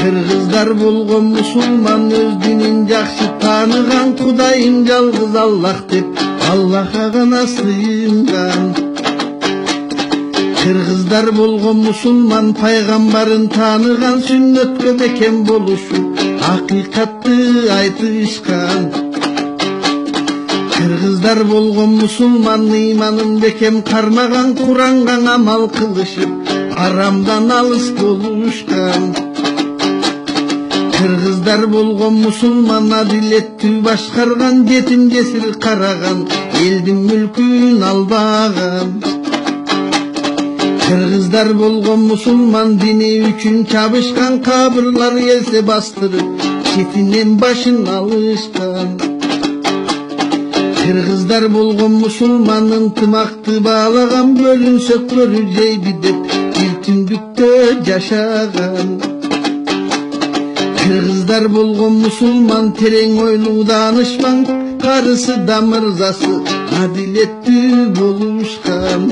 Kırgızlar болгон musulman öz dinin жақсы таныган, Кудайым жалгыз Аллах деп Аллахка гана сыйынган. Kırgızlar болгон musulman пайгамбарын таныган, сүннөткө бекем болушуп акыйкатты айтышкан. Kırgızlar болгон musulman ыйманын бекем кармаган, Куранга амал кылышып арамдан алыс болушкан. Kırgızlar болгон musulman адилеттүү башкарган, жетим жесир караган, элдин мүлкүн албаган. Kırgızlar болгон musulman dini үчүн чабышкан, кабырлар келсе бастырып четинен башын алышкан. Kırgızlar болгон musulman ынтымакты баалаган, бөлүнсөклөрү жейби деп бир түндүктө жашаган. Kırgızlar болгон musulman терең ойлуу данышман, карысы да мырзасы адилеттүү болушкан.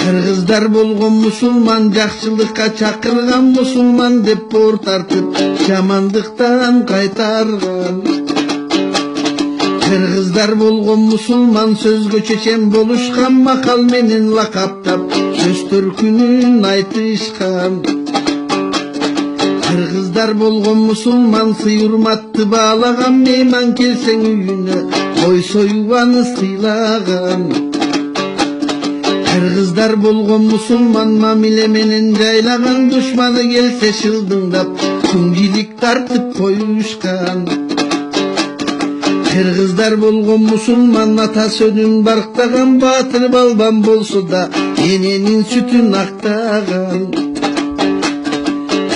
Kırgızlar болгон musulman жакшылыкка чакырган, musulman деп боор тартып жамандыктан кайтарган. Kırgızlar болгон musulman сөзгө чечен болушкан, макал менен лакаптап сөз төркүнүн айтышкан. Kırgızlar болгон musulman сый-урматты баалаган, мейман келсең үйүнө кой союп аны сыйлаган. Kırgızlar болгон musulman мамиле менен жайлаган, душманы келсе шылдыңдап күңгилик тартып коюшкан. Kırgızlar болгон musulman ата сөнүн барктаган, баатыр балбан болсо да эненин сүтүн актаган.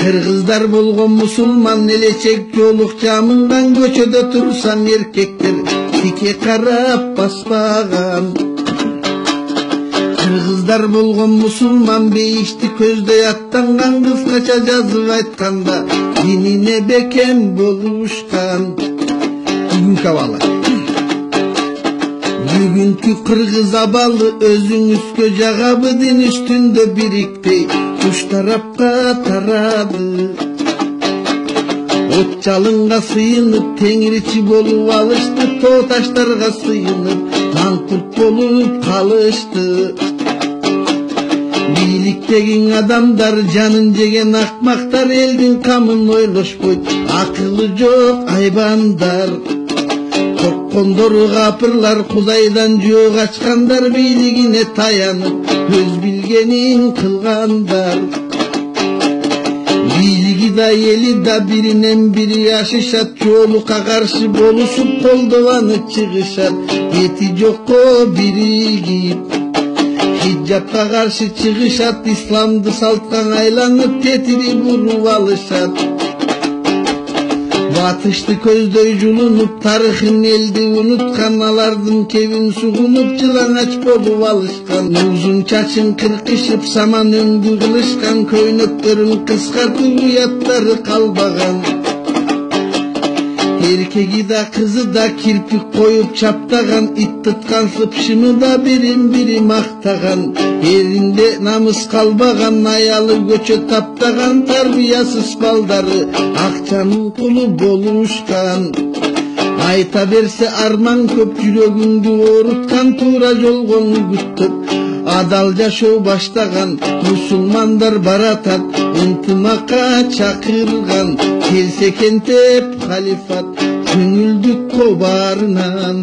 Kırgızlar болгон musulman элечек жолук жамынган, көчөдө турсаң эркектер тике карап баспаган. Kırgızlar болгон musulman бейишти көздөй аттанган, кыскача жазып айтканда динине бекем болушкан. Бүгүнкү абалы. Бүгүнкү кыргыз абалы өзүңүзгө жагабы, дин үстүндө бирикпей үч тарапка тарады. От жалынга сыйынып теңирчи болуп алышты, тоо таштарга сыйынып маңкурт болуп калышты. Бийликтеги адамдар жанын жеген акмактар, элдин камын ойлошпойт акылы жок айбандар. Корккондору капырлар, Кудайдан жөө качкандар, бийлигине таянып өз билгенин кылгандар. Бийлиги да эли да биринен бири ашышат, жоолукка каршы болушуп колдоп аны чыгышат, эти жокко биригип. Хиджапка каршы чыгышат, исламды салтка айланып тетирип уруп алышат. Батышты көздөй жулунуп, тарыхын элди унуткан, алардын кебин сугунуп жылаңач болуп алышкан. Узун чачын кыркышып саман өңгү кылышкан, көйнөктөрүн кыскартып уяттары калбаган. Эркеги да кызы да кирпик коюп чаптаган, ит туткан сыпшыны да бирин бири мактаган. Элинде намыс калбаган, аялы көчө таптаган, тарбиясыз балдары акчанын кулу болушкан. Айта берсе арман көп, жүрөгүңдү ооруткан, туура жолгон күттүп адал жашоо баштаган. Мусулмандар баратат ынтымакка чакырган, келсе кентеп халифат көңүлдүк кобарынан.